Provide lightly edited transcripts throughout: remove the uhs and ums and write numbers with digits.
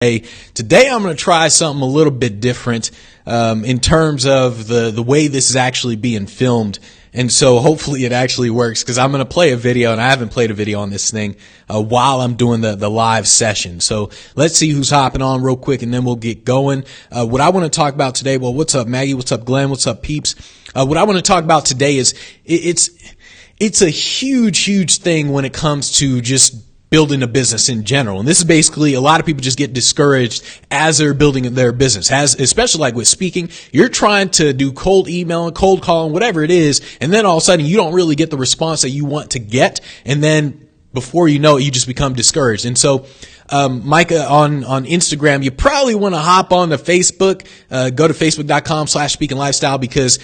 Today I'm going to try something a little bit different in terms of the way this is actually being filmed. And so hopefully it actually works, because I'm going to play a video, and I haven't played a video on this thing while I'm doing the live session. So let's see who's hopping on real quick, and then we'll get going. What I want to talk about today, well, what's up, Maggie? What's up, Glenn? What's up, peeps? What I want to talk about today is it's a huge thing when it comes to just building a business in general. And this is basically, a lot of people just get discouraged as they're building their business, especially like with speaking. You're trying to do cold emailing, cold calling, whatever it is, and then all of a sudden you don't really get the response that you want to get, and then before you know it, you just become discouraged. And so Micah, on Instagram, you probably want to hop on to Facebook, go to facebook.com/speakinglifestyle, because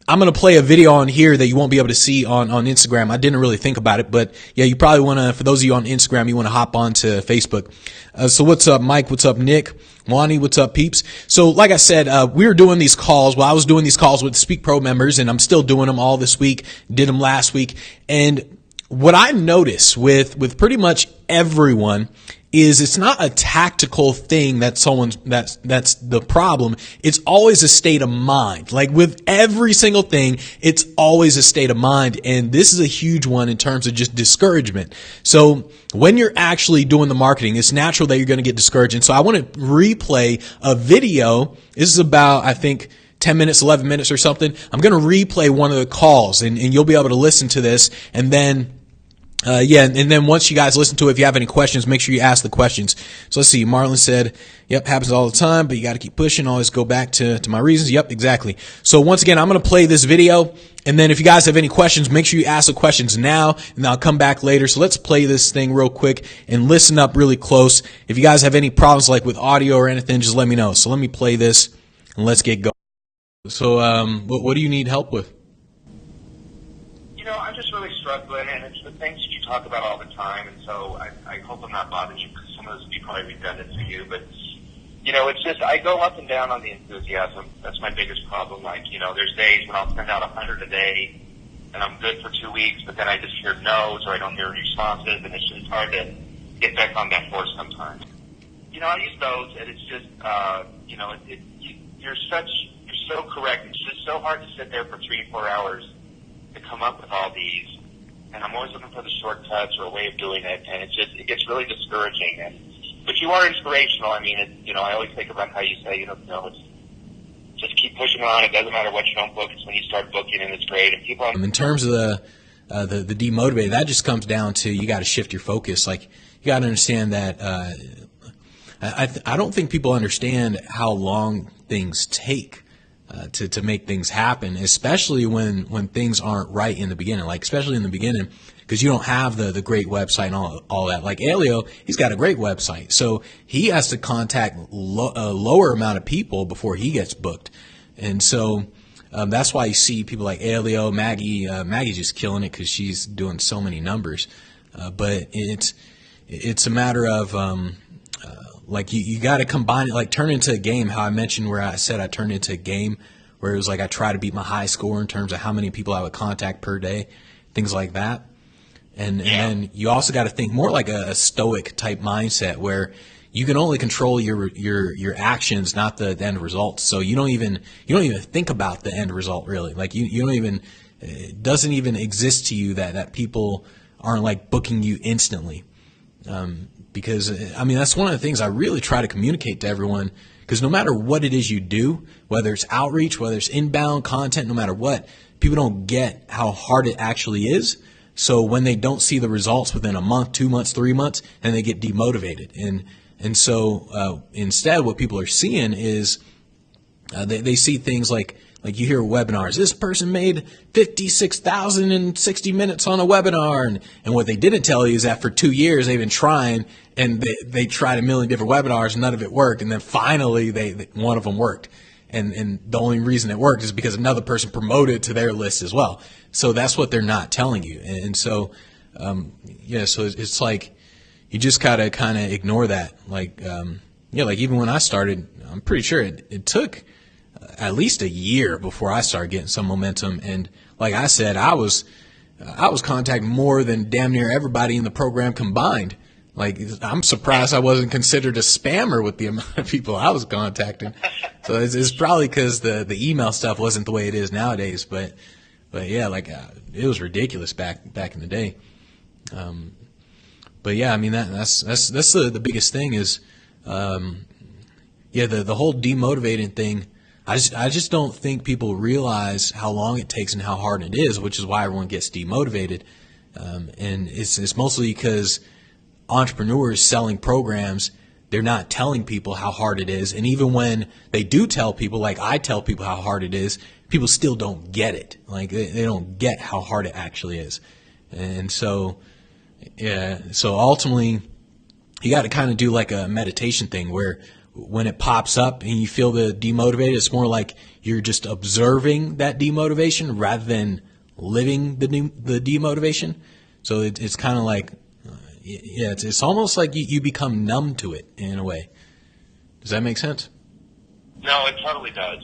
I'm going to play a video on here that you won't be able to see on Instagram. I didn't really think about it, but yeah, you probably want to, for those of you on Instagram, you want to hop on to Facebook. So what's up, Mike? What's up, Nick? Wani, what's up, peeps? So like I said, we were doing these calls. Well, I was doing these calls with Speak Pro members, and I'm still doing them all this week. Did them last week. And what I notice with pretty much everyone is it's not a tactical thing that's the problem. It's always a state of mind. Like with every single thing, it's always a state of mind. And this is a huge one in terms of just discouragement. So when you're actually doing the marketing, it's natural that you're going to get discouraged. And so I want to replay a video. This is about, I think, 10 minutes, 11 minutes or something. I'm going to replay one of the calls, and you'll be able to listen to this. And then and then once you guys listen to it, if you have any questions, make sure you ask the questions. So let's see. Marlon said, yep, happens all the time, but you got to keep pushing. Always go back to my reasons. Yep, exactly. So once again, I'm going to play this video, and then if you guys have any questions, make sure you ask the questions now, and I'll come back later. So let's play this thing real quick and listen up really close. If you guys have any problems like with audio or anything, just let me know. So let me play this and let's get going. So, what do you need help with? You know, I'm just really struggling, and it's the things that you talk about all the time, and so I hope I'm not bothering you, because some of those would be probably redundant to you, but, you know, it's just, I go up and down on the enthusiasm. That's my biggest problem. Like, you know, there's days when I'll send out 100 a day, and I'm good for 2 weeks, but then I just hear no's, or I don't hear responses, and it's just hard to get back on that horse sometimes. You know, I use those, and it's just, you know, you're so correct. It's just so hard to sit there for 3-4 hours to come up with all these, and I'm always looking for the shortcuts or a way of doing it, and it gets really discouraging. But you are inspirational. I mean, you know, I always think about how you say, it's just keep pushing on. It doesn't matter what you don't book; it's when you start booking, and it's great. And people, in terms of the demotivated, that just comes down to you got to shift your focus. Like, you got to understand that I don't think people understand how long things take to make things happen, especially when things aren't right in the beginning. Like, especially in the beginning, because you don't have the great website and all that. Like Elio, he's got a great website, so he has to contact a lower amount of people before he gets booked. And so that's why you see people like Elio, Maggie's just killing it because she's doing so many numbers. But it's a matter of like you got to combine it, like turn it into a game. How I mentioned where I said I turned it into a game, where it was like I try to beat my high score in terms of how many people I would contact per day, things like that. And then you also got to think more like a Stoic type mindset, where you can only control your actions, not the end result. So you don't even think about the end result, really. Like you don't even, it doesn't even exist to you that people aren't like booking you instantly. Because, I mean, that's one of the things I really try to communicate to everyone, because no matter what it is you do, whether it's outreach, whether it's inbound content, no matter what, people don't get how hard it actually is. So when they don't see the results within a month, 2 months, 3 months, then they get demotivated. And so instead what people are seeing is they see things like you hear webinars. This person made 56,000 in 60 minutes on a webinar. And what they didn't tell you is that for 2 years they've been trying, and they tried a million different webinars, and none of it worked. And then finally one of them worked. And the only reason it worked is because another person promoted to their list as well. So that's what they're not telling you. And so, so it's like you just gotta kind of ignore that. Like, like even when I started, I'm pretty sure it took at least a year before I started getting some momentum. And like I said, I was contacting more than damn near everybody in the program combined. Like, I'm surprised I wasn't considered a spammer with the amount of people I was contacting. So it's probably because the email stuff wasn't the way it is nowadays. But yeah, like it was ridiculous back in the day. But yeah, I mean that's the biggest thing is, the whole demotivating thing. I just don't think people realize how long it takes and how hard it is, which is why everyone gets demotivated. And it's mostly because entrepreneurs selling programs, they're not telling people how hard it is. And even when they do tell people, like I tell people how hard it is, people still don't get it. Like they don't get how hard it actually is. And so, yeah, so ultimately you got to kind of do like a meditation thing where when it pops up and you feel the demotivated, it's more like you're just observing that demotivation rather than living the demotivation. So it's kind of like, it's almost like you become numb to it in a way. Does that make sense? No, it totally does.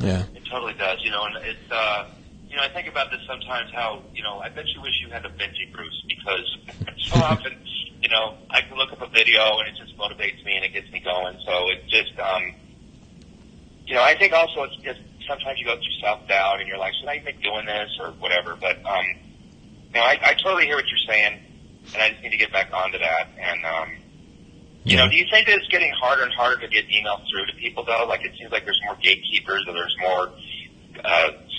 Yeah. It totally does. And it's, I think about this sometimes how, I bet you wish you had a Benji Bruce because so often, I can look up a video and it just motivates me and it gets me going. So it just, I think also it's just sometimes you go through self-doubt and you're like, should I even be doing this or whatever? But, I totally hear what you're saying. And I just need to get back onto that. And, do you think that it's getting harder and harder to get emails through to people, though? Like, it seems like there's more gatekeepers or there's more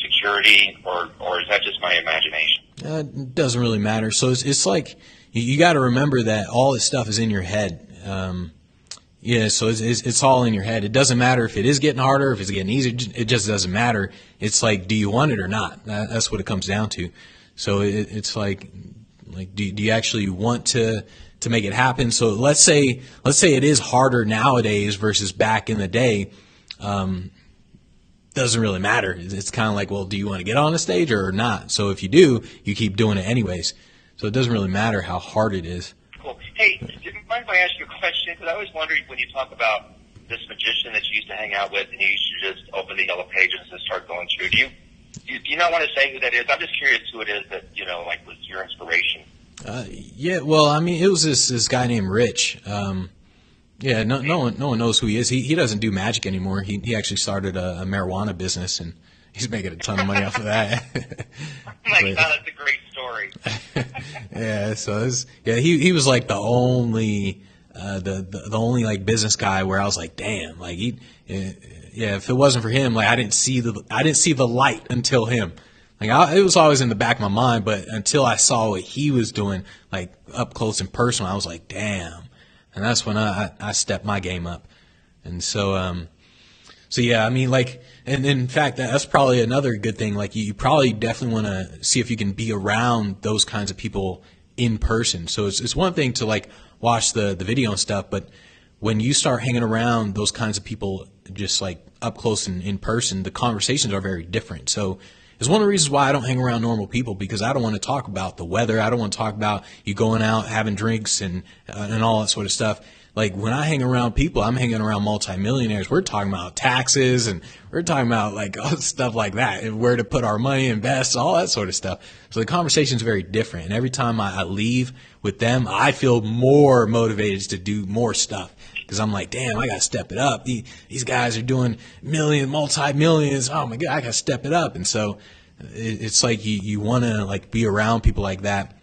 security, or is that just my imagination? It doesn't really matter. So it's like you got to remember that all this stuff is in your head. So it's all in your head. It doesn't matter if it is getting harder, if it's getting easier. It just doesn't matter. It's like, do you want it or not? That's what it comes down to. So it's like do you actually want to make it happen? So let's say it is harder nowadays versus back in the day. Doesn't really matter. It's kind of like, well, do you want to get on the stage or not? So if you do, you keep doing it anyways. So it doesn't really matter how hard it is. Cool. Hey, do you mind if I ask you a question? Because I always wondered when you talk about this magician that you used to hang out with and you used to just open the yellow pages and start going through. Do you not want to say who that is? I'm just curious who it is that, was your inspiration. Well, I mean, it was this guy named Rich. No one knows who he is. He doesn't do magic anymore. He actually started a marijuana business, and he's making a ton of money off of that. Oh my God, that's a great story. Yeah, so he was like the only the only like business guy where I was like, damn, like if it wasn't for him, like I didn't see the light until him. Like it was always in the back of my mind, but until I saw what he was doing, like up close and personal, I was like, damn. And that's when I stepped my game up. And so yeah, I mean, like, and in fact, that's probably another good thing. Like you probably definitely want to see if you can be around those kinds of people in person. So it's one thing to like watch the video and stuff, but when you start hanging around those kinds of people just like up close and in person, the conversations are very different. So it's one of the reasons why I don't hang around normal people, because I don't want to talk about the weather. I don't want to talk about you going out, having drinks and all that sort of stuff. Like when I hang around people, I'm hanging around multimillionaires. We're talking about taxes and we're talking about like stuff like that and where to put our money, invest, all that sort of stuff. So the conversation is very different. And every time I leave with them, I feel more motivated to do more stuff. Because I'm like, damn, I got to step it up. These guys are doing multi-millions. Oh, my God, I got to step it up. And so it's like you want to like be around people like that.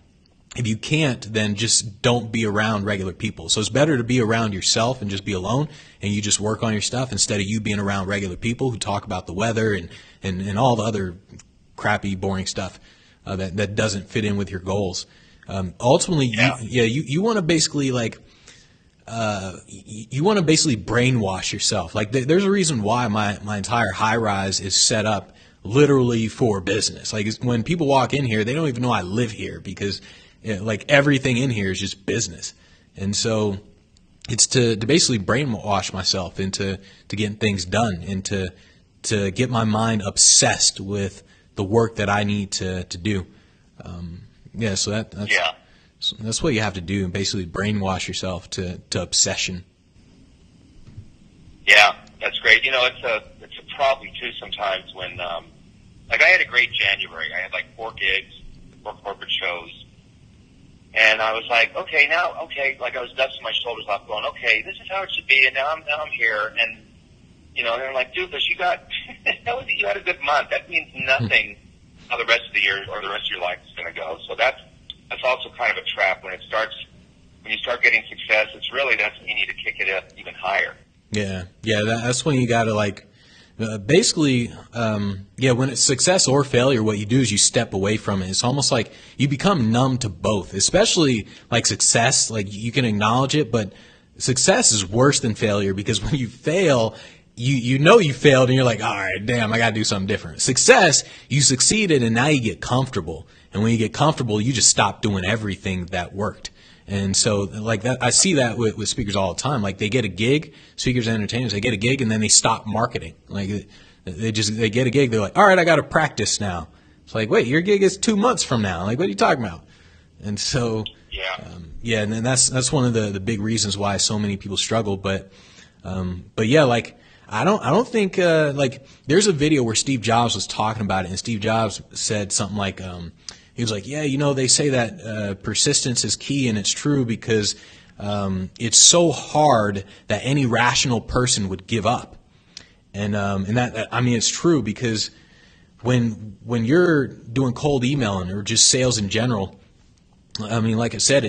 If you can't, then just don't be around regular people. So it's better to be around yourself and just be alone and you just work on your stuff instead of you being around regular people who talk about the weather and all the other crappy, boring stuff that doesn't fit in with your goals. Ultimately, you want to basically like, you want to basically brainwash yourself. Like there's a reason why my entire high rise is set up literally for business. Like when people walk in here, they don't even know I live here because like everything in here is just business. And so it's to basically brainwash myself into getting things done and to get my mind obsessed with the work that I need to do. So that's what you have to do, and basically brainwash yourself to obsession. Yeah, that's great. It's a problem too sometimes when, like I had a great January. I had like 4 gigs, 4 corporate shows, And I was like, okay, like I was dusting my shoulders off going, okay, this is how it should be. And now I'm here. And, they're like, dude, but you had a good month. That means nothing how the rest of the year or the rest of your life is going to go. So that's also kind of a trap when you start getting success. That's when you need to kick it up even higher. Yeah. That's when you got to when it's success or failure, what you do is you step away from it. It's almost like you become numb to both, especially like success. Like you can acknowledge it, but success is worse than failure because when you fail, you know you failed and you're like, all right, damn, I got to do something different. Success, you succeeded and now you get comfortable. And when you get comfortable, you just stop doing everything that worked. And so like that, I see that with speakers all the time. Like they get a gig, speakers and entertainers, they get a gig and then they stop marketing. Like they get a gig. They're like, all right, I got to practice now. It's like, wait, your gig is 2 months from now. Like, what are you talking about? And so, and then that's one of the big reasons why so many people struggle. But yeah, like, I don't think, like there's a video where Steve Jobs was talking about it and Steve Jobs said something like, he was like, yeah, they say that persistence is key, and it's true because it's so hard that any rational person would give up. And that I mean, it's true because when you're doing cold emailing or just sales in general, I mean, like I said,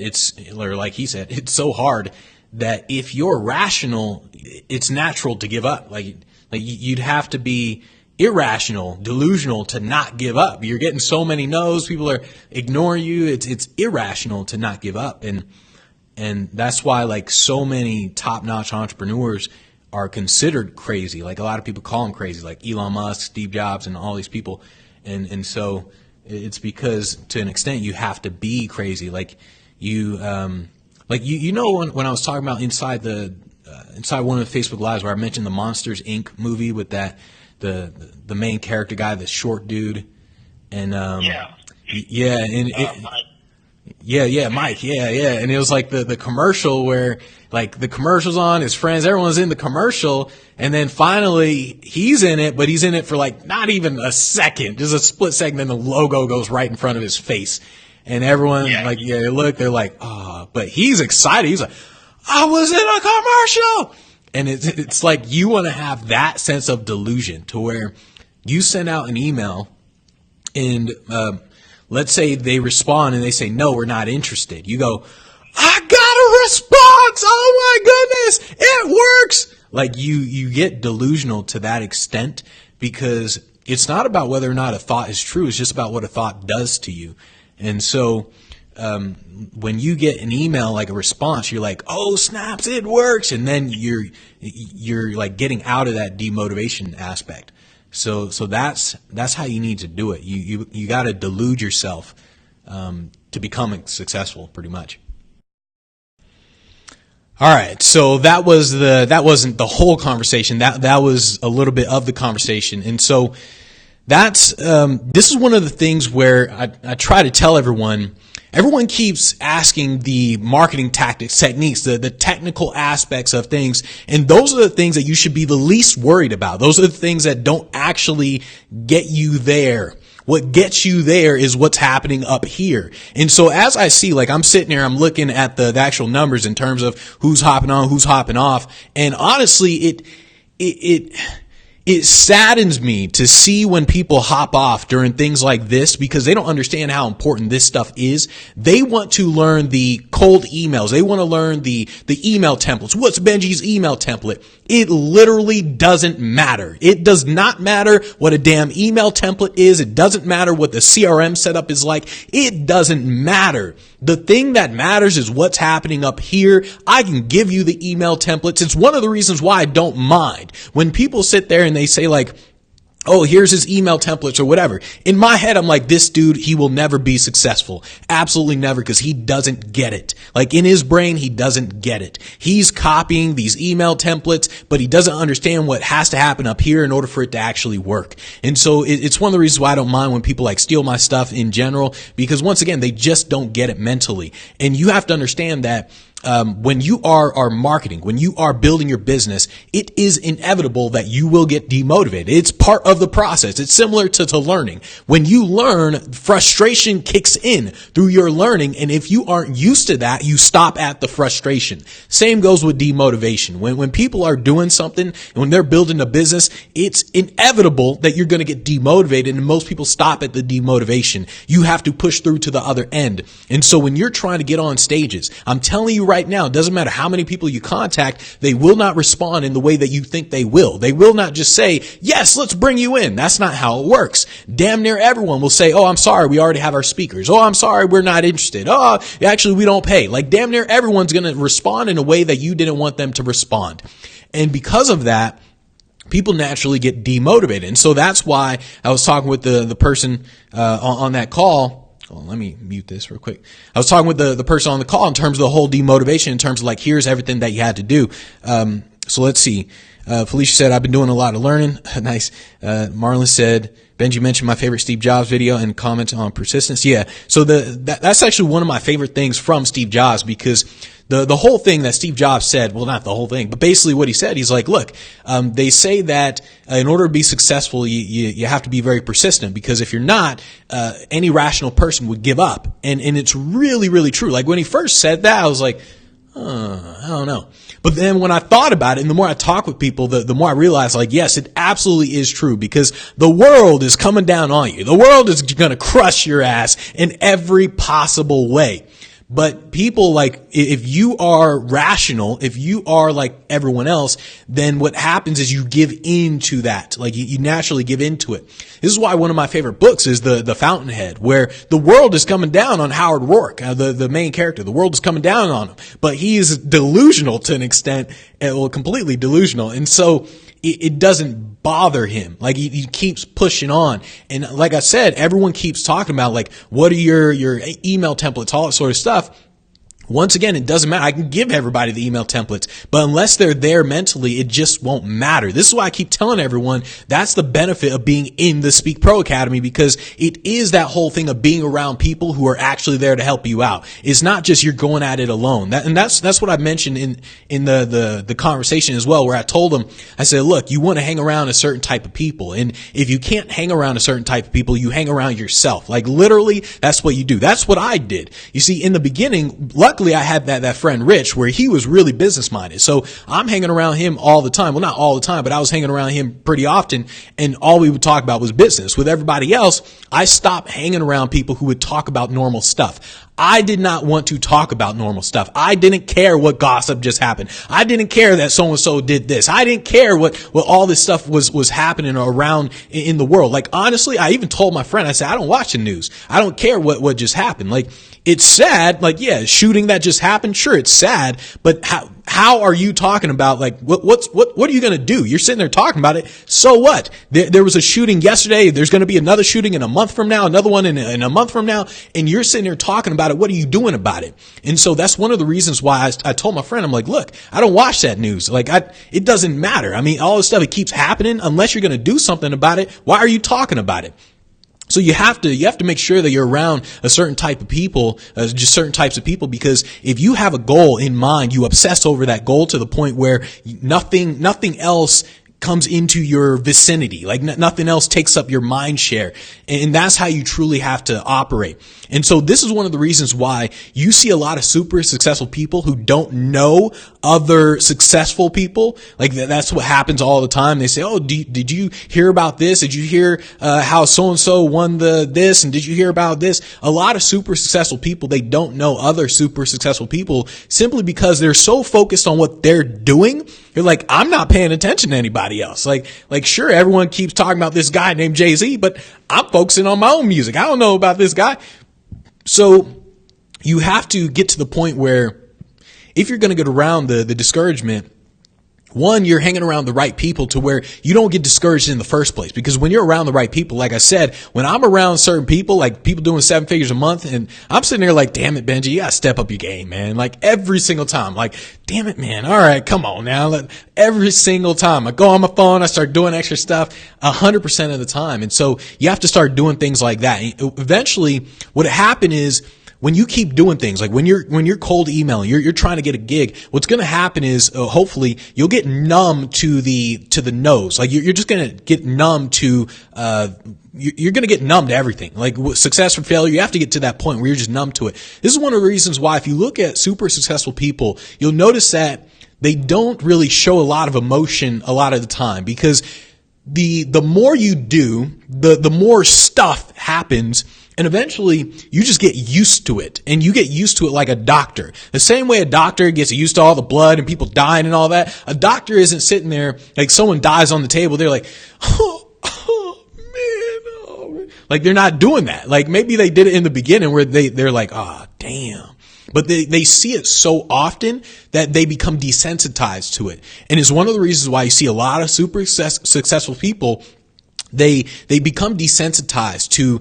or like he said, it's so hard that if you're rational, it's natural to give up. Like you'd have to be irrational, delusional to not give up. You're getting so many no's, people are ignoring you. It's irrational to not give up. And that's why like so many top-notch entrepreneurs are considered crazy. Like a lot of people call them crazy, like Elon Musk, Steve Jobs, and all these people. And so it's because to an extent you have to be crazy. Like when I was talking about inside one of the Facebook Lives where I mentioned the Monsters Inc. movie with that the main character guy, the short dude, and Mike, and it was like the commercial where like the commercial's on, his friends, everyone's in the commercial, and then finally he's in it, but he's in it for like not even a second, just a split second, and the logo goes right in front of his face, and everyone they're like, oh, but he's excited, he's like, I was in a commercial. And it's like you want to have that sense of delusion to where you send out an email and let's say they respond and they say, no, we're not interested. You go, I got a response. Oh my goodness, it works. Like you get delusional to that extent because it's not about whether or not a thought is true. It's just about what a thought does to you. And so when you get an email, like a response, you're like, oh snaps, it works. And then you're like getting out of that demotivation aspect. So that's how you need to do it. You got to delude yourself, to become successful pretty much. All right. So that wasn't the whole conversation. That was a little bit of the conversation. And so this is one of the things where I try to tell everyone keeps asking the marketing tactics, techniques, the technical aspects of things. And those are the things that you should be the least worried about. Those are the things that don't actually get you there. What gets you there is what's happening up here. And so as I see, like I'm sitting here, I'm looking at the actual numbers in terms of who's hopping on, who's hopping off. And honestly, it saddens me to see when people hop off during things like this because they don't understand how important this stuff is. They want to learn the cold emails. They want to learn the email templates. What's Benji's email template? It literally doesn't matter. It does not matter what a damn email template is. It doesn't matter what the CRM setup is like. It doesn't matter. The thing that matters is what's happening up here. I can give you the email templates. It's one of the reasons why I don't mind when people sit there and they say like, oh, here's his email templates or whatever. In my head, I'm like, this dude, he will never be successful. Absolutely never, because he doesn't get it. Like in his brain, he doesn't get it. He's copying these email templates, but he doesn't understand what has to happen up here in order for it to actually work. And so it's one of the reasons why I don't mind when people like steal my stuff in general, because once again, they just don't get it mentally. And you have to understand that when you are marketing, when you are building your business, it is inevitable that you will get demotivated. It's part of the process. It's similar to learning. When you learn, frustration kicks in through your learning. And if you aren't used to that, you stop at the frustration. Same goes with demotivation. When people are doing something, when they're building a business, it's inevitable that you're going to get demotivated. And most people stop at the demotivation. You have to push through to the other end. And so when you're trying to get on stages, I'm telling you right now, it doesn't matter how many people you contact, they will not respond in the way that you think they will. They will not just say, yes, let's bring you in. That's not how it works. Damn near everyone will say, oh, I'm sorry, we already have our speakers. Oh, I'm sorry, we're not interested. Oh, actually, we don't pay. Like damn near everyone's going to respond in a way that you didn't want them to respond. And because of that, people naturally get demotivated. And so that's why I was talking with the person on that call. Oh, let me mute this real quick. I was talking with the person on the call in terms of the whole demotivation, in terms of like, here's everything that you had to do. So let's see. Felicia said, I've been doing a lot of learning. Nice. Marlon said, Benji mentioned my favorite Steve Jobs video and comments on persistence. Yeah. So that's actually one of my favorite things from Steve Jobs, because the whole thing that Steve Jobs said, well, not the whole thing, but basically what he said, he's like, look, they say that in order to be successful, you have to be very persistent, because if you're not, any rational person would give up. And it's really, really true. Like when he first said that, I was like, I don't know. But then when I thought about it, and the more I talk with people, the more I realize, like, yes, it absolutely is true, because the world is coming down on you. The world is going to crush your ass in every possible way. But people, like, if you are rational, if you are like everyone else, then what happens is you give into that. Like you naturally give into it. This is why one of my favorite books is the Fountainhead, where the world is coming down on Howard Rourke, the main character. The world is coming down on him, but he is delusional to an extent, well, completely delusional. And so it doesn't bother him. Like he keeps pushing on. And like I said, everyone keeps talking about like, what are your email templates, all that sort of stuff. Once again, it doesn't matter. I can give everybody the email templates, but unless they're there mentally, it just won't matter. This is why I keep telling everyone that's the benefit of being in the Speak Pro Academy, because it is that whole thing of being around people who are actually there to help you out. It's not just you're going at it alone. That's what I mentioned in the conversation as well, where I told them, I said, look, you want to hang around a certain type of people. And if you can't hang around a certain type of people, you hang around yourself. Like literally, that's what you do. That's what I did. You see, in the beginning, luckily I had that friend Rich, where he was really business minded. So I'm hanging around him all the time. Well, not all the time, but I was hanging around him pretty often. And all we would talk about was business. With everybody else, I stopped hanging around people who would talk about normal stuff. I did not want to talk about normal stuff. I didn't care what gossip just happened. I didn't care that so-and-so did this. I didn't care what all this stuff was happening around in the world. Like, honestly, I even told my friend, I said, I don't watch the news. I don't care what just happened. Like, it's sad. Like, yeah, shooting that just happened. Sure, it's sad, but how are you talking about, like, what are you going to do? You're sitting there talking about it. So what? There was a shooting yesterday. There's going to be another shooting in a month from now, another one in a month from now. And you're sitting there talking about it. What are you doing about it? And so that's one of the reasons why I told my friend, I'm like, look, I don't watch that news. Like, it doesn't matter. I mean, all this stuff, it keeps happening. Unless you're going to do something about it, why are you talking about it? So you have to make sure that you're around a certain type of people, just certain types of people, because if you have a goal in mind, you obsess over that goal to the point where nothing else comes into your vicinity. Like nothing else takes up your mind share. And that's how you truly have to operate. And so this is one of the reasons why you see a lot of super successful people who don't know other successful people. Like that's what happens all the time. They say, oh, did you hear about this? Did you hear how so-and-so won this? And did you hear about this? A lot of super successful people, they don't know other super successful people simply because they're so focused on what they're doing. You're like, I'm not paying attention to anybody else. Like sure, everyone keeps talking about this guy named Jay-Z, but I'm focusing on my own music. I don't know about this guy. So you have to get to the point where if you're going to get around the discouragement, one, you're hanging around the right people to where you don't get discouraged in the first place. Because when you're around the right people, like I said, when I'm around certain people, like people doing 7 figures a month, and I'm sitting there like, damn it, Benji, you gotta step up your game, man. Like every single time, like, damn it, man. All right, come on now. Every single time I go on my phone, I start doing extra stuff 100% of the time. And so you have to start doing things like that. Eventually, what happened is, when you keep doing things, like when you're cold emailing, you're trying to get a gig, what's going to happen is hopefully you'll get numb to the no's. Like you're just going to get numb to you're going to get numb to everything. Like success or failure, you have to get to that point where you're just numb to it. This is one of the reasons why if you look at super successful people, you'll notice that they don't really show a lot of emotion a lot of the time, because the more you do, the more stuff happens. And eventually you just get used to it, and you get used to it like a doctor. The same way a doctor gets used to all the blood and people dying and all that. A doctor isn't sitting there like someone dies on the table. They're like, oh man. Like they're not doing that. Like maybe they did it in the beginning where they're like, oh damn. But they see it so often that they become desensitized to it. And it's one of the reasons why you see a lot of super successful people, they become desensitized to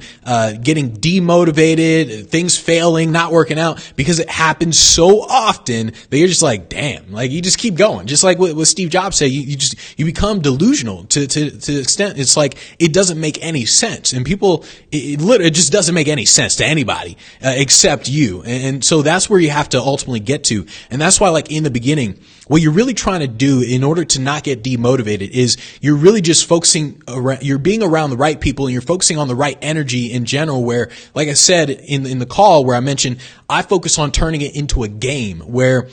getting demotivated, things failing, not working out, because it happens so often that you're just like, damn, like you just keep going. Just like what Steve Jobs said, you become delusional to the extent it's like it doesn't make any sense. And people, it just doesn't make any sense to anybody except you. And so that's where you have to ultimately get to. And that's why, like in the beginning, what you're really trying to do in order to not get demotivated is you're really just focusing around, you're being around the right people, and you're focusing on the right energy in general, where, like I said in the call where I mentioned, I focus on turning it into a game where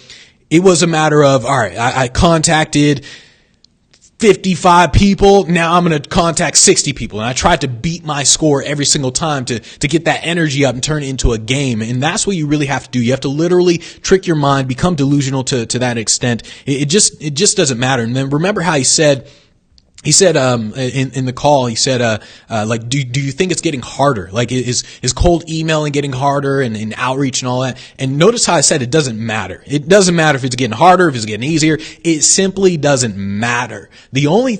it was a matter of, all right, I contacted 55 people. Now I'm going to contact 60 people. And I tried to beat my score every single time to get that energy up and turn it into a game. And that's what you really have to do. You have to literally trick your mind, become delusional to that extent. It just doesn't matter. And then remember how he said, in the call, he said, like, do you think it's getting harder? Like, is cold emailing getting harder and outreach and all that? And notice how I said it doesn't matter. It doesn't matter if it's getting harder, if it's getting easier. It simply doesn't matter. The only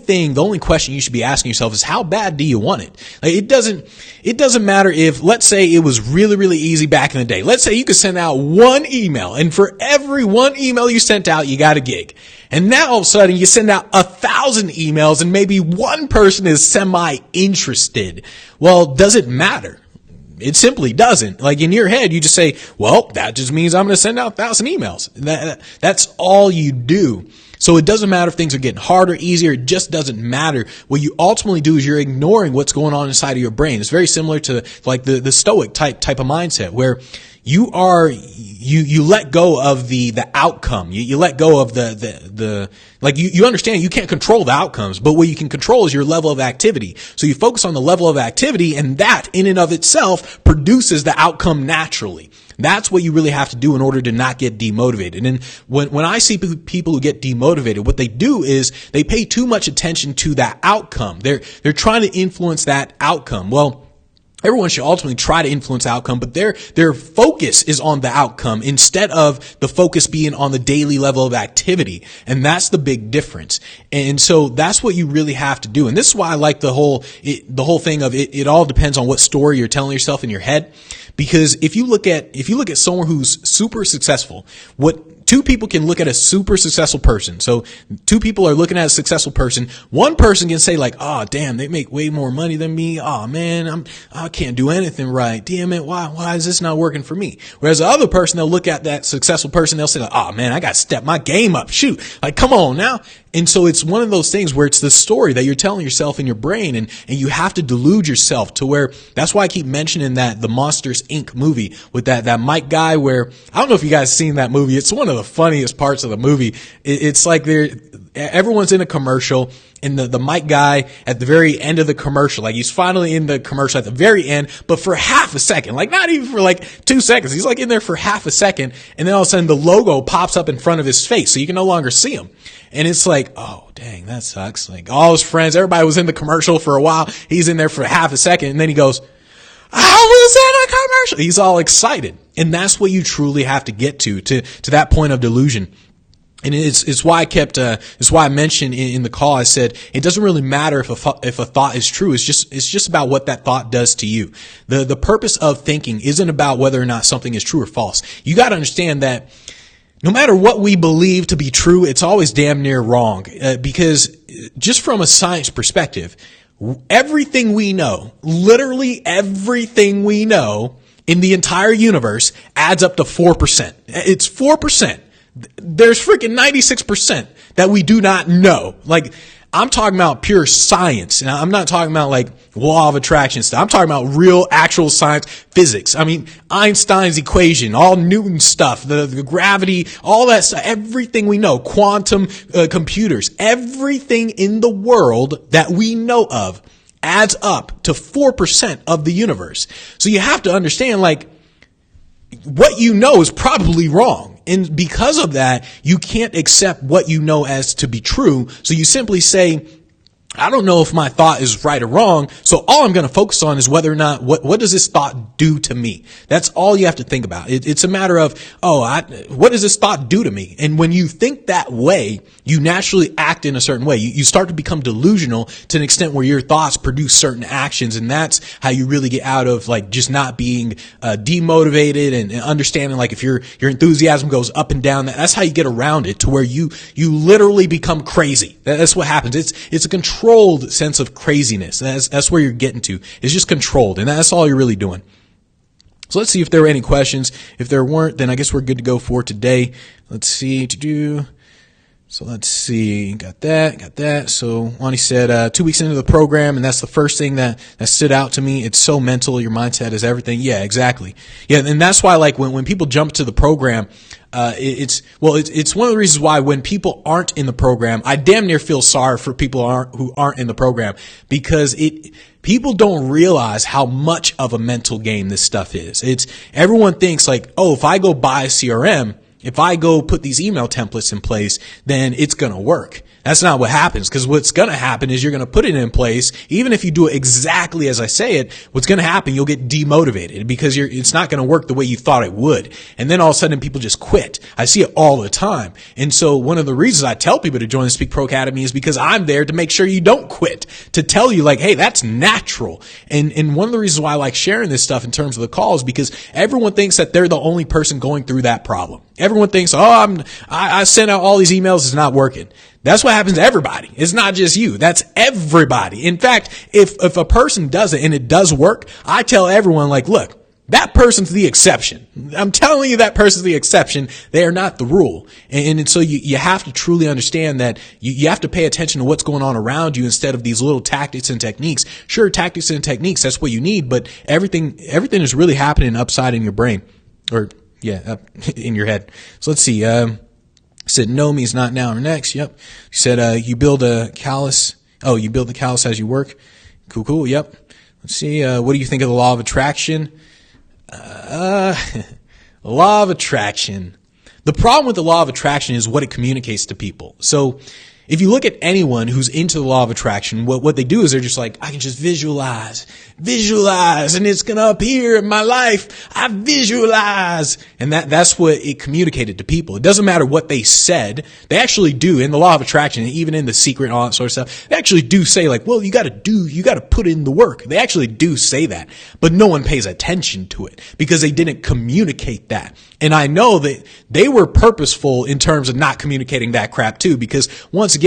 question you should be asking yourself is, how bad do you want it? Like, it doesn't matter if, let's say it was really, really easy back in the day. Let's say you could send out one email, and for every one email you sent out, you got a gig. And now all of a sudden you send out 1,000 emails and maybe one person is semi-interested. Well, does it matter? It simply doesn't. Like in your head, you just say, well, that just means I'm going to send out 1,000 emails. That's all you do. So it doesn't matter if things are getting harder, easier. It just doesn't matter. What you ultimately do is you're ignoring what's going on inside of your brain. It's very similar to like the Stoic type of mindset, where you let go of the outcome. You let go of like you understand you can't control the outcomes, but what you can control is your level of activity. So you focus on the level of activity, and that in and of itself produces the outcome naturally. That's what you really have to do in order to not get demotivated. And when I see people who get demotivated, what they do is they pay too much attention to that outcome. They're trying to influence that outcome. Well, everyone should ultimately try to influence outcome, but their focus is on the outcome instead of the focus being on the daily level of activity. And that's the big difference. And so that's what you really have to do. And this is why I like the whole thing of it all depends on what story you're telling yourself in your head. Because if you look at someone who's super successful, what two people can look at a super successful person. So two people are looking at a successful person. One person can say like, oh, damn, they make way more money than me. Oh man, I can't do anything right. Damn it. Why is this not working for me? Whereas the other person, they'll look at that successful person. They'll say like, oh man, I got to step my game up. Shoot. Like, come on now. And so it's one of those things where it's the story that you're telling yourself in your brain, and you have to delude yourself to where, that's why I keep mentioning that the Monsters Inc. movie with that Mike guy, where I don't know if you guys seen that movie. It's one of the funniest parts of the movie. It's like everyone's in a commercial, and the Mike guy at the very end of the commercial, like he's finally in the commercial at the very end, but for half a second, like not even for like 2 seconds. He's like in there for half a second, and then all of a sudden the logo pops up in front of his face, so you can no longer see him. And it's like, oh, dang, that sucks. Like all his friends, everybody was in the commercial for a while. He's in there for half a second, and then he goes, I was in a commercial. He's all excited. And that's what you truly have to get to that point of delusion. And it's why I mentioned in the call, I said, it doesn't really matter if a thought is true. It's just about what that thought does to you. The purpose of thinking isn't about whether or not something is true or false. You got to understand that no matter what we believe to be true, it's always damn near wrong. Because just from a science perspective, everything we know, literally everything we know, in the entire universe adds up to 4%. It's 4%. There's freaking 96% that we do not know. Like, I'm talking about pure science. And I'm not talking about like law of attraction stuff. I'm talking about real, actual science, physics. I mean, Einstein's equation, all Newton's stuff, the gravity, all that stuff, everything we know, quantum computers, everything in the world that we know of adds up to 4% of the universe. So you have to understand, like, what you know is probably wrong. And because of that, you can't accept what you know as to be true. So you simply say, I don't know if my thought is right or wrong. So all I'm going to focus on is whether or not, what does this thought do to me? That's all you have to think about. It's a matter of, what does this thought do to me? And when you think that way, you naturally act in a certain way. You start to become delusional to an extent where your thoughts produce certain actions. And that's how you really get out of like just not being demotivated and understanding, like, if your enthusiasm goes up and down, that's how you get around it, to where you literally become crazy. That's what happens. It's a controlled sense of craziness. That's where you're getting to. It's just controlled, and that's all you're really doing. So let's see if there were any questions. If there weren't, then I guess we're good to go for today. Let's see. So let's see. Got that. So Wani said, 2 weeks into the program, and that's the first thing that stood out to me. It's so mental. Your mindset is everything. Yeah, exactly. Yeah. And that's why, like, when people jump to the program, it's one of the reasons why when people aren't in the program, I damn near feel sorry for people who aren't in the program, because people don't realize how much of a mental game this stuff is. Everyone thinks like, oh, if I go buy a CRM, if I go put these email templates in place, then it's going to work. That's not what happens, because what's going to happen is you're going to put it in place. Even if you do it exactly as I say it, what's going to happen, you'll get demotivated because it's not going to work the way you thought it would. And then all of a sudden people just quit. I see it all the time. And so one of the reasons I tell people to join the Speak Pro Academy is because I'm there to make sure you don't quit, to tell you like, hey, that's natural. And one of the reasons why I like sharing this stuff in terms of the calls, because everyone thinks that they're the only person going through that problem. Everyone thinks, I sent out all these emails, it's not working. That's what happens to everybody. It's not just you. That's everybody. In fact, if a person does it and it does work, I tell everyone, like, look, that person's the exception. I'm telling you, that person's the exception. They are not the rule. And so you have to truly understand that you have to pay attention to what's going on around you instead of these little tactics and techniques. Sure, tactics and techniques, that's what you need, but everything is really happening upside in your brain, or up in your head. So let's see. Said no means not now or next. Yep. You said you build a callus. Oh, you build the callus as you work. Cool. Yep. Let's see. What do you think of the law of attraction? Law of attraction. The problem with the law of attraction is what it communicates to people. So if you look at anyone who's into the law of attraction, what they do is they're just like, I can just visualize, and it's going to appear in my life. I visualize. And that's what it communicated to people. It doesn't matter what they said. They actually do in the law of attraction, even in The Secret and all that sort of stuff. They actually do say like, well, you got to put in the work. They actually do say that, but no one pays attention to it because they didn't communicate that. And I know that they were purposeful in terms of not communicating that crap too, because once again,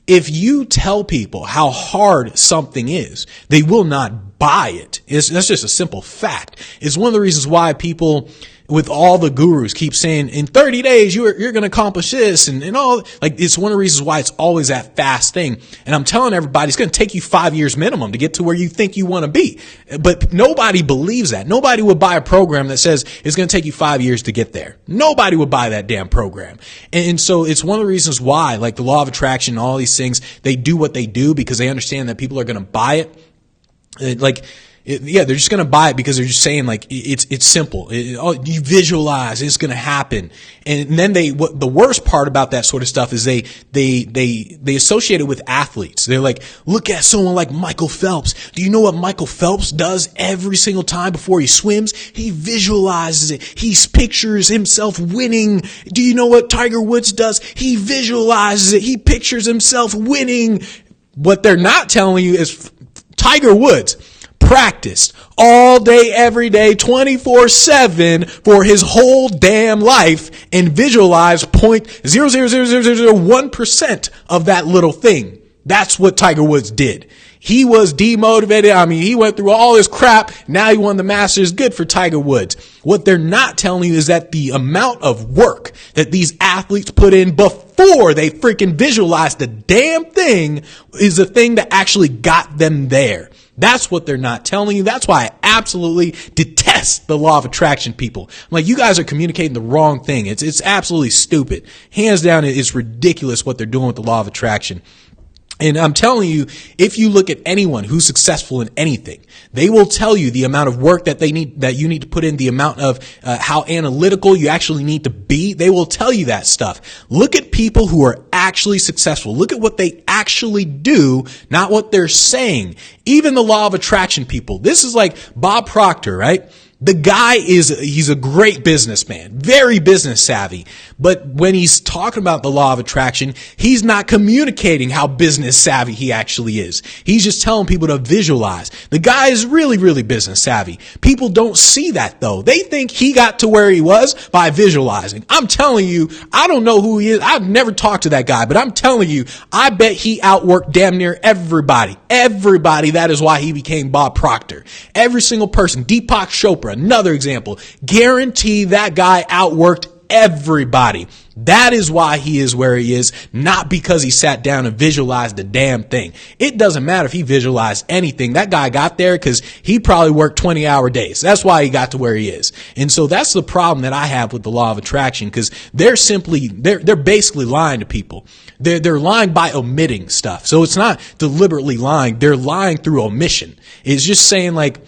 if you tell people how hard something is, they will not buy it. That's just a simple fact. It's one of the reasons why people with all the gurus keep saying in 30 days, you're going to accomplish this and all. Like, it's one of the reasons why it's always that fast thing. And I'm telling everybody, it's going to take you 5 years minimum to get to where you think you want to be. But nobody believes that. Nobody would buy a program that says it's going to take you 5 years to get there. Nobody would buy that damn program. And so it's one of the reasons why, like the law of attraction and all these things, they do what they do because they understand that people are going to buy it. They're just going to buy it because they're just saying like, it's simple. You visualize, it's going to happen. And then the worst part about that sort of stuff is they associate it with athletes. They're like, look at someone like Michael Phelps. Do you know what Michael Phelps does every single time before he swims? He visualizes it. He pictures himself winning. Do you know what Tiger Woods does? He visualizes it. He pictures himself winning. What they're not telling you is Tiger Woods practiced all day, every day, 24/7 for his whole damn life and visualized 0.00001% of that little thing. That's what Tiger Woods did. He was demotivated. I mean, he went through all this crap. Now he won the Masters. Good for Tiger Woods. What they're not telling you is that the amount of work that these athletes put in before they freaking visualized the damn thing is the thing that actually got them there. That's what they're not telling you. That's why I absolutely detest the law of attraction people. I'm like, you guys are communicating the wrong thing. It's absolutely stupid. Hands down, it's ridiculous what they're doing with the law of attraction. And I'm telling you, if you look at anyone who's successful in anything, they will tell you the amount of work that you need to put in, the amount of how analytical you actually need to be. They will tell you that stuff. Look at people who are actually successful. Look at what they actually do, not what they're saying. Even the law of attraction people. This is like Bob Proctor, right? The guy he's a great businessman, very business savvy. But when he's talking about the law of attraction, he's not communicating how business savvy he actually is. He's just telling people to visualize. The guy is really, really business savvy. People don't see that though. They think he got to where he was by visualizing. I'm telling you, I don't know who he is. I've never talked to that guy, but I'm telling you, I bet he outworked damn near everybody. Everybody. That is why he became Bob Proctor. Every single person. Deepak Chopra. Another example. Guarantee that guy outworked everybody. That is why he is where he is, not because he sat down and visualized the damn thing. It doesn't matter if he visualized anything. That guy got there because he probably worked 20-hour days. That's why he got to where he is. And so that's the problem that I have with the law of attraction, because they're basically lying to people. They're lying by omitting stuff. So it's not deliberately lying. They're lying through omission. It's just saying like,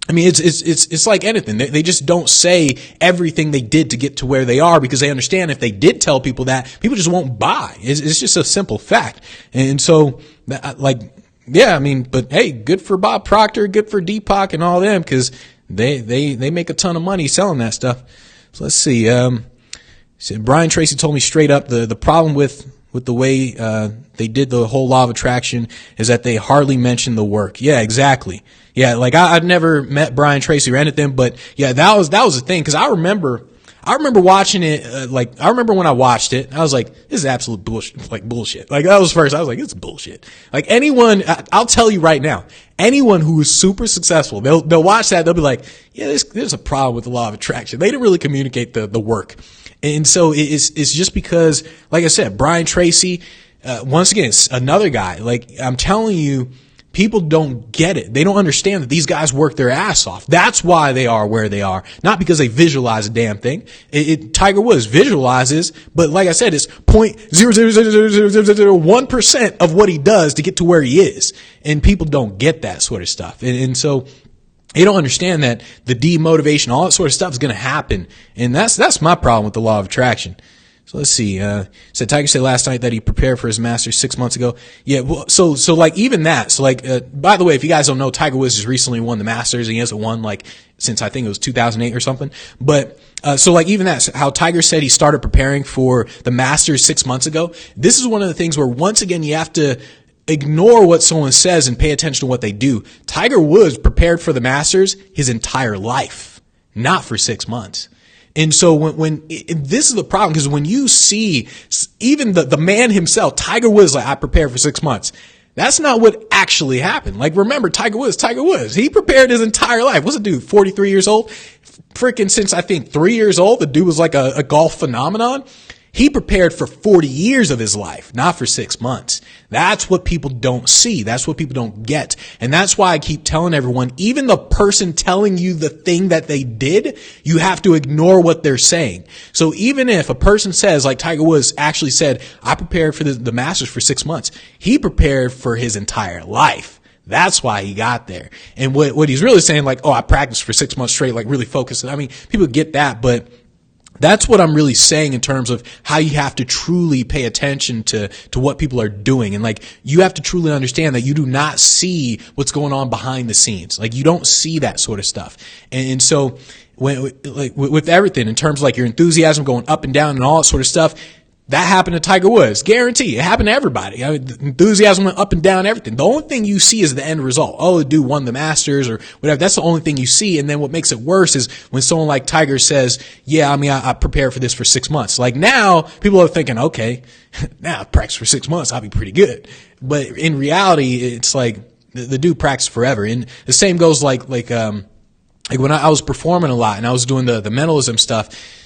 I mean, it's like anything. They just don't say everything they did to get to where they are, because they understand if they did tell people that, people just won't buy. It's just a simple fact. And so, like, yeah, I mean, but hey, good for Bob Proctor, good for Deepak and all them, because they make a ton of money selling that stuff. So let's see. Said Brian Tracy told me straight up the problem with the way they did the whole law of attraction is that they hardly mention the work. Yeah, exactly. Yeah, like I've never met Brian Tracy or anything, but yeah, that was the thing, because I remember watching it. I remember when I watched it, I was like, this is absolute bullshit. Like bullshit. Like that was first. I was like, it's bullshit. Like anyone, I'll tell you right now, anyone who is super successful, they'll watch that. They'll be like, yeah, there's a problem with the law of attraction. They didn't really communicate the work. And so it's just because, like I said, Brian Tracy, once again, it's another guy. Like I'm telling you, people don't get it. They don't understand that these guys work their ass off. That's why they are where they are. Not because they visualize a damn thing. Tiger Woods visualizes, but like I said, it's 0.00001% of what he does to get to where he is. And people don't get that sort of stuff. And so they don't understand that the demotivation, all that sort of stuff is going to happen. And that's my problem with the law of attraction. So let's see. Said Tiger said last night that he prepared for his Masters 6 months ago. Yeah. Well, so like even that. So like, by the way, if you guys don't know, Tiger Woods has recently won the Masters, and he hasn't won like since I think it was 2008 or something. But, so like even that, how Tiger said he started preparing for the Masters 6 months ago. This is one of the things where once again, you have to ignore what someone says and pay attention to what they do. Tiger Woods prepared for the Masters his entire life, not for 6 months. And so when this is the problem, because when you see even the man himself, Tiger Woods, like, I prepared for 6 months. That's not what actually happened. Like, remember, Tiger Woods. He prepared his entire life. What's the dude, 43 years old? Freaking since I think 3 years old, the dude was like a golf phenomenon. He prepared for 40 years of his life, not for 6 months. That's what people don't see. That's what people don't get. And that's why I keep telling everyone, even the person telling you the thing that they did, you have to ignore what they're saying. So even if a person says, like Tiger Woods actually said, I prepared for the Masters for 6 months, he prepared for his entire life. That's why he got there. And what he's really saying, like, oh, I practiced for 6 months straight, like really focused. I mean, people get that, but that's what I'm really saying in terms of how you have to truly pay attention to what people are doing. And like, you have to truly understand that you do not see what's going on behind the scenes. Like, you don't see that sort of stuff. And so with everything in terms of like your enthusiasm going up and down and all that sort of stuff, That happened to Tiger Woods. Guarantee. It happened to everybody. I mean, the enthusiasm went up and down, everything. The only thing you see is the end result. Oh, the dude won the Masters or whatever. That's the only thing you see. And then what makes it worse is when someone like Tiger says, yeah, I mean, I prepared for this for 6 months. Like now, people are thinking, okay, now I practiced for 6 months. I'll be pretty good. But in reality, it's like the dude practiced forever. And the same goes like when I was performing a lot and I was doing the mentalism stuff.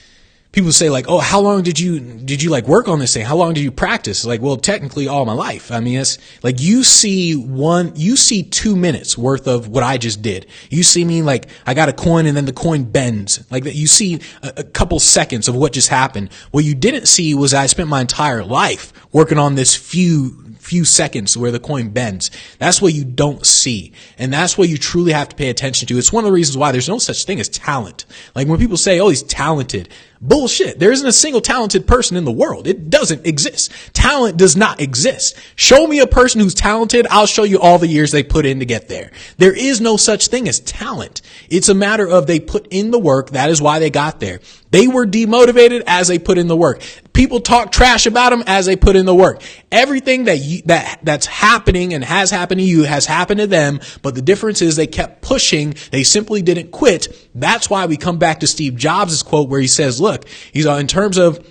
People say like, oh, how long did you like work on this thing? How long did you practice? Like, well, technically all my life. I mean, it's like you see 2 minutes worth of what I just did. You see me like I got a coin and then the coin bends like that. You see a couple seconds of what just happened. What you didn't see was I spent my entire life working on this few seconds where the coin bends. That's what you don't see. And that's what you truly have to pay attention to. It's one of the reasons why there's no such thing as talent. Like when people say, oh, he's talented. Bullshit. There isn't a single talented person in the world. It doesn't exist. Talent does not exist. Show me a person who's talented. I'll show you all the years they put in to get there. There is no such thing as talent. It's a matter of they put in the work. That is why they got there. They were demotivated as they put in the work. People talk trash about them as they put in the work. Everything that's happening and has happened to you has happened to them, but the difference is they kept pushing. They simply didn't quit. That's why we come back to Steve Jobs' quote where he says, look, he's in terms of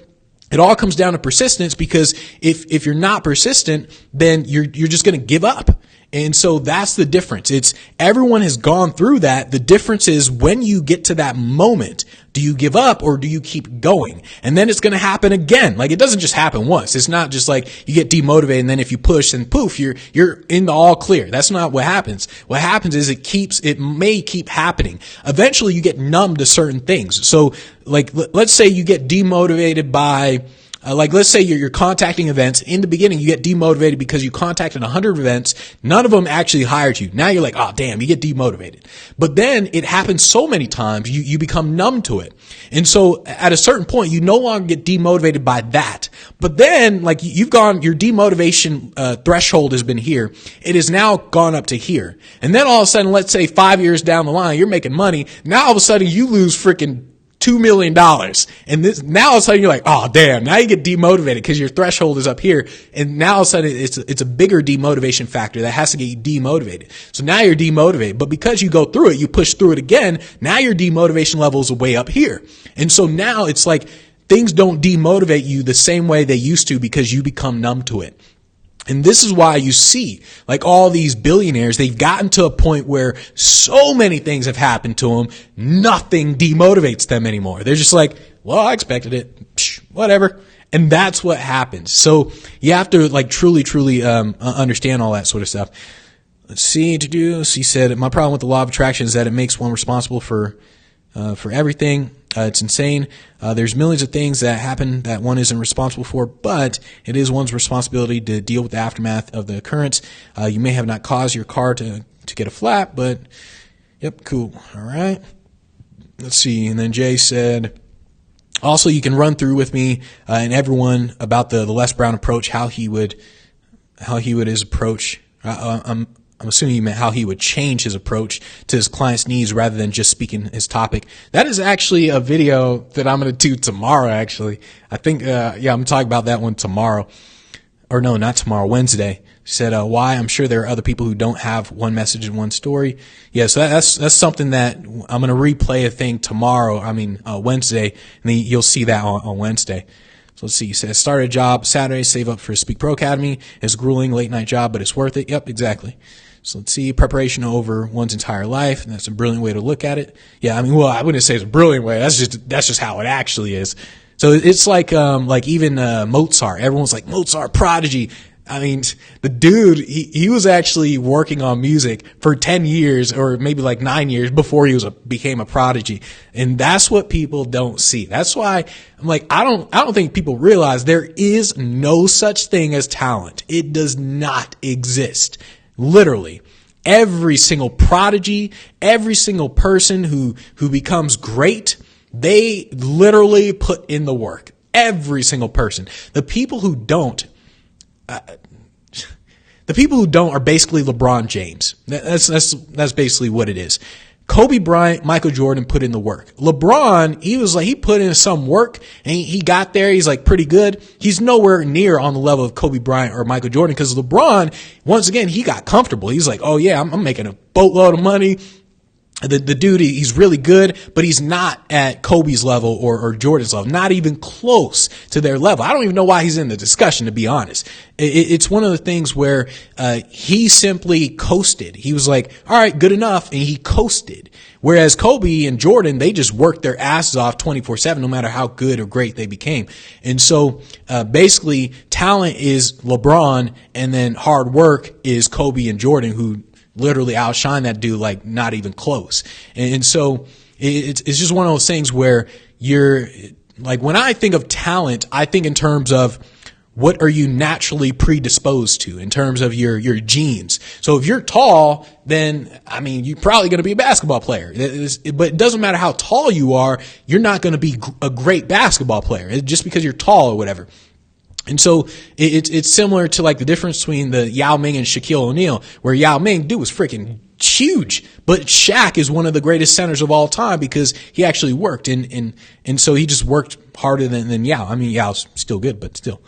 it all comes down to persistence, because if you're not persistent, then you're just going to give up. And so that's the difference. It's everyone has gone through that. The difference is when you get to that moment, do you give up or do you keep going? And then it's going to happen again. Like it doesn't just happen once. It's not just like you get demotivated and then if you push and poof, you're in the all clear. That's not what happens. What happens is it may keep happening. Eventually you get numb to certain things. So like, let's say you get demotivated by, like, let's say you're contacting events. In the beginning, you get demotivated because you contacted 100 events. None of them actually hired you. Now you're like, oh, damn, you get demotivated. But then it happens so many times, you become numb to it. And so at a certain point, you no longer get demotivated by that. But then, like, your demotivation threshold has been here. It has now gone up to here. And then all of a sudden, let's say 5 years down the line, you're making money. Now all of a sudden, you lose freaking $2 million. And now all of a sudden you're like, oh damn, now you get demotivated because your threshold is up here. And now all of a sudden it's a bigger demotivation factor that has to get you demotivated. So now you're demotivated, but because you go through it, you push through it again. Now your demotivation levels are way up here. And so now it's like things don't demotivate you the same way they used to because you become numb to it. And this is why you see, like all these billionaires, they've gotten to a point where so many things have happened to them, nothing demotivates them anymore. They're just like, well, I expected it, psh, whatever. And that's what happens. So you have to like truly understand all that sort of stuff. Let's see, he said, my problem with the law of attraction is that it makes one responsible for everything. It's insane. There's millions of things that happen that one isn't responsible for, but it is one's responsibility to deal with the aftermath of the occurrence. You may have not caused your car to get a flat, but yep, cool. All right. Let's see. And then Jay said, also, you can run through with me and everyone about the Les Brown approach, how he would his approach. I'm assuming you meant how he would change his approach to his client's needs rather than just speaking his topic. That is actually a video that I'm going to do tomorrow, actually. I think, I'm talking about that one tomorrow. Or no, not tomorrow, Wednesday. He said, why? I'm sure there are other people who don't have one message and one story. Yeah, so that's something that I'm going to replay a thing tomorrow, Wednesday, and then you'll see that on Wednesday. So let's see. He says, start a job Saturday, save up for Speak Pro Academy. It's a grueling late night job, but it's worth it. Yep, exactly. So let's see. Preparation over one's entire life. And that's a brilliant way to look at it. Yeah, I wouldn't say it's a brilliant way. That's just how it actually is. So it's like even Mozart. Everyone's like, Mozart, prodigy. The dude, he was actually working on music for 10 years or maybe like 9 years before he became a prodigy. And that's what people don't see. That's why I'm like, I don't think people realize there is no such thing as talent. It does not exist. Literally. Every single prodigy, every single person who becomes great, they literally put in the work. Every single person. The people who don't are basically LeBron James. That's basically what it is. Kobe Bryant, Michael Jordan put in the work. LeBron, he put in some work and he got there. He's like pretty good. He's nowhere near on the level of Kobe Bryant or Michael Jordan because LeBron, once again, he got comfortable. He's like, oh yeah, I'm making a boatload of money. The dude, he's really good, but he's not at Kobe's level or Jordan's level, not even close to their level. I don't even know why he's in the discussion, to be honest. It's one of the things where, he simply coasted. He was like, all right, good enough. And he coasted. Whereas Kobe and Jordan, they just worked their asses off 24/7, no matter how good or great they became. And so, basically talent is LeBron and then hard work is Kobe and Jordan, who literally outshine that dude like not even close. And so it's just one of those things where you're like, when I think of talent, I think in terms of what are you naturally predisposed to in terms of your genes. So if you're tall, then, I mean, you're probably going to be a basketball player. But it doesn't matter how tall you are, you're not going to be a great basketball player just because you're tall or whatever. And so it's similar to like the difference between the Yao Ming and Shaquille O'Neal, where Yao Ming, dude, was freaking huge, but Shaq is one of the greatest centers of all time because he actually worked and so he just worked harder than Yao. I mean, Yao's still good, but still.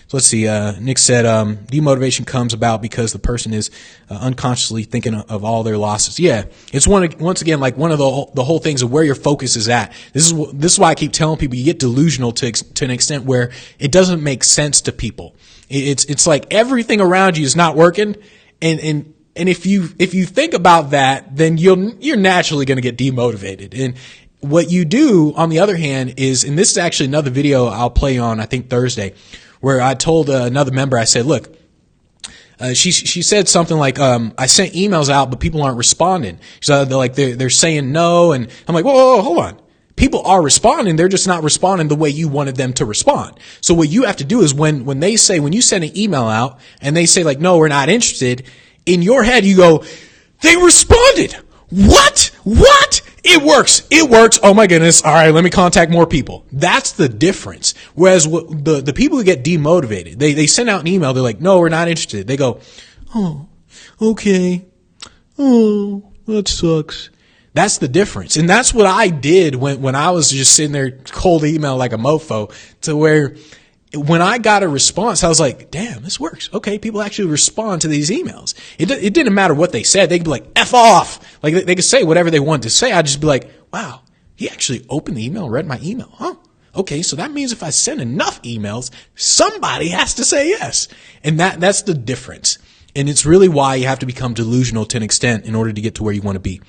So let's see. Nick said, demotivation comes about because the person is unconsciously thinking of all their losses. Yeah. It's once again, like one of the whole things of where your focus is at. This is why I keep telling people you get delusional to an extent where it doesn't make sense to people. It's like everything around you is not working. And if you think about that, then you're naturally going to get demotivated. And what you do, on the other hand, is, and this is actually another video I'll play on, I think Thursday, where I told another member, I said, look, she said something like, I sent emails out, but people aren't responding. So they're saying no. And I'm like, whoa, hold on. People are responding. They're just not responding the way you wanted them to respond. So what you have to do is when you send an email out and they say like, no, we're not interested, in your head, you go, they responded. What? It works. Oh my goodness. All right. Let me contact more people. That's the difference. Whereas the people who get demotivated, they send out an email. They're like, no, we're not interested. They go, oh, okay. Oh, that sucks. That's the difference. And that's what I did when I was just sitting there cold email like a mofo, to where when I got a response, I was like, damn, this works. Okay. People actually respond to these emails. It didn't matter what they said. They could be like, F off. Like they could say whatever they wanted to say. I'd just be like, wow, he actually opened the email, read my email. Huh? Okay. So that means if I send enough emails, somebody has to say yes. And that's the difference. And it's really why you have to become delusional to an extent in order to get to where you want to be.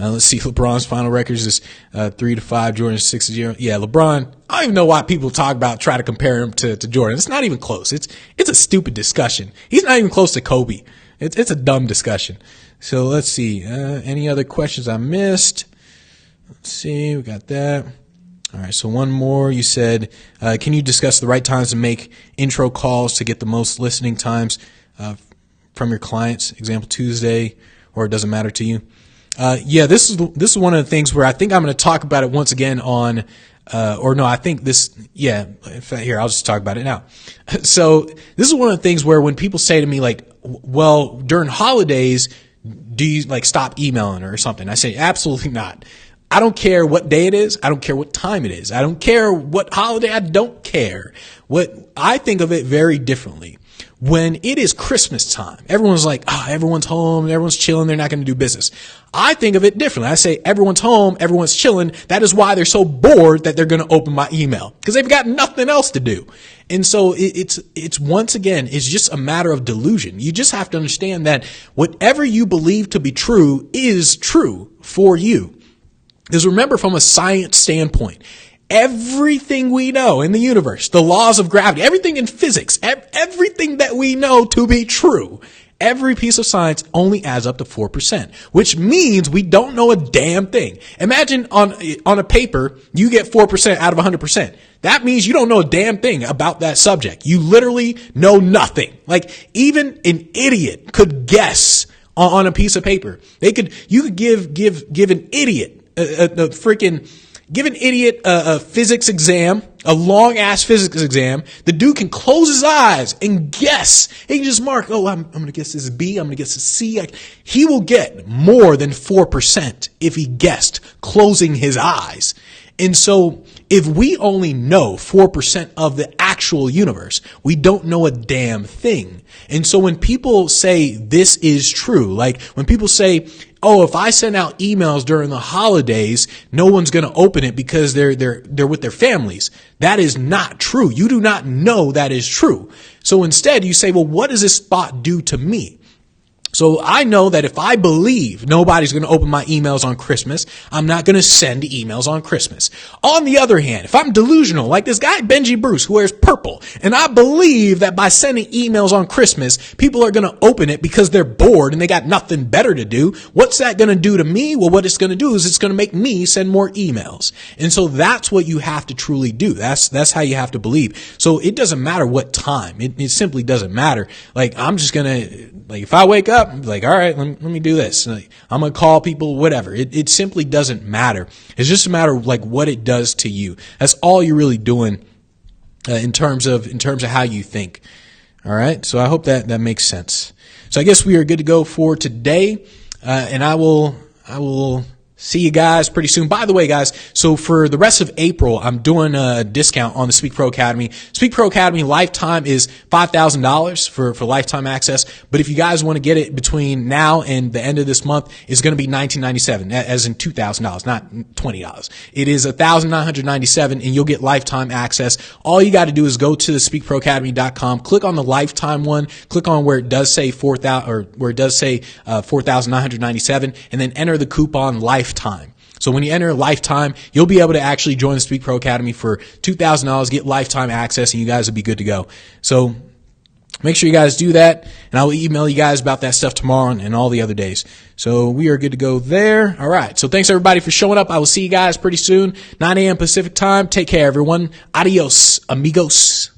Let's see. LeBron's final records is 3-5. Jordan's 6-0. Yeah, LeBron. I don't even know why people try to compare him to Jordan. It's not even close. It's a stupid discussion. He's not even close to Kobe. It's a dumb discussion. So let's see. Any other questions I missed? Let's see. We got that. All right. So one more. You said, can you discuss the right times to make intro calls to get the most listening times from your clients? Example, Tuesday, or it doesn't matter to you. Yeah, this is one of the things where I think I'm going to talk about it once again on, here, I'll just talk about it now. So this is one of the things where when people say to me like, well, during holidays, do you like stop emailing or something? I say, absolutely not. I don't care what day it is. I don't care what time it is. I don't care what holiday. I don't care. I think of it very differently. When it is Christmas time, everyone's like, everyone's home, everyone's chilling, they're not going to do business. I think of it differently. I say, everyone's home, everyone's chilling. That is why they're so bored that they're going to open my email, because they've got nothing else to do. And so it's once again, it's just a matter of delusion. You just have to understand that whatever you believe to be true is true for you. Because remember, from a science standpoint, everything we know in the universe, the laws of gravity, everything in physics, everything that we know to be true, every piece of science only adds up to 4%, which means we don't know a damn thing. Imagine on a paper, you get 4% out of 100%. That means you don't know a damn thing about that subject. You literally know nothing. Like even an idiot could guess on a piece of paper. You could give an idiot a freaking Give an idiot a physics exam, a long ass physics exam. The dude can close his eyes and guess. He can just mark, oh, I'm going to guess this is B. I'm going to guess this is C. He will get more than 4% if he guessed closing his eyes. And so if we only know 4% of the actual universe, we don't know a damn thing. And so when people say this is true, like when people say, oh, if I send out emails during the holidays, no one's going to open it because they're with their families. That is not true. You do not know that is true. So instead you say, well, what does this thought do to me? So I know that if I believe nobody's going to open my emails on Christmas, I'm not going to send emails on Christmas. On the other hand, if I'm delusional, like this guy Benji Bruce who wears purple, and I believe that by sending emails on Christmas, people are going to open it because they're bored and they got nothing better to do, what's that going to do to me? Well, what it's going to do is it's going to make me send more emails. And so that's what you have to truly do. That's how you have to believe. So it doesn't matter what time. It simply doesn't matter. Like, I'm just going to, like, if I wake up, I'm like, all right, let me do this. Like, I'm going to call people, whatever. It simply doesn't matter. It's just a matter of like what it does to you. That's all you're really doing in terms of how you think. All right. So I hope that makes sense. So I guess we are good to go for today. And I will see you guys pretty soon. By the way, guys, so for the rest of April, I'm doing a discount on the Speak Pro Academy. Speak Pro Academy lifetime is $5,000 for lifetime access. But if you guys want to get it between now and the end of this month, it's going to be $1,997, as in $2,000, not $20. It is $1,997, and you'll get lifetime access. All you got to do is go to the speakproacademy.com, click on the lifetime one, click on where it does say 4,000 or where it does say 4,997, and then enter the coupon lifetime. So when you enter lifetime, you'll be able to actually join the Speak Pro Academy for $2,000, get lifetime access, and you guys will be good to go. So make sure you guys do that, and I will email you guys about that stuff tomorrow and all the other days. So we are good to go there. All right. So thanks everybody for showing up. I will see you guys pretty soon, 9 a.m. Pacific time. Take care, everyone. Adios, amigos.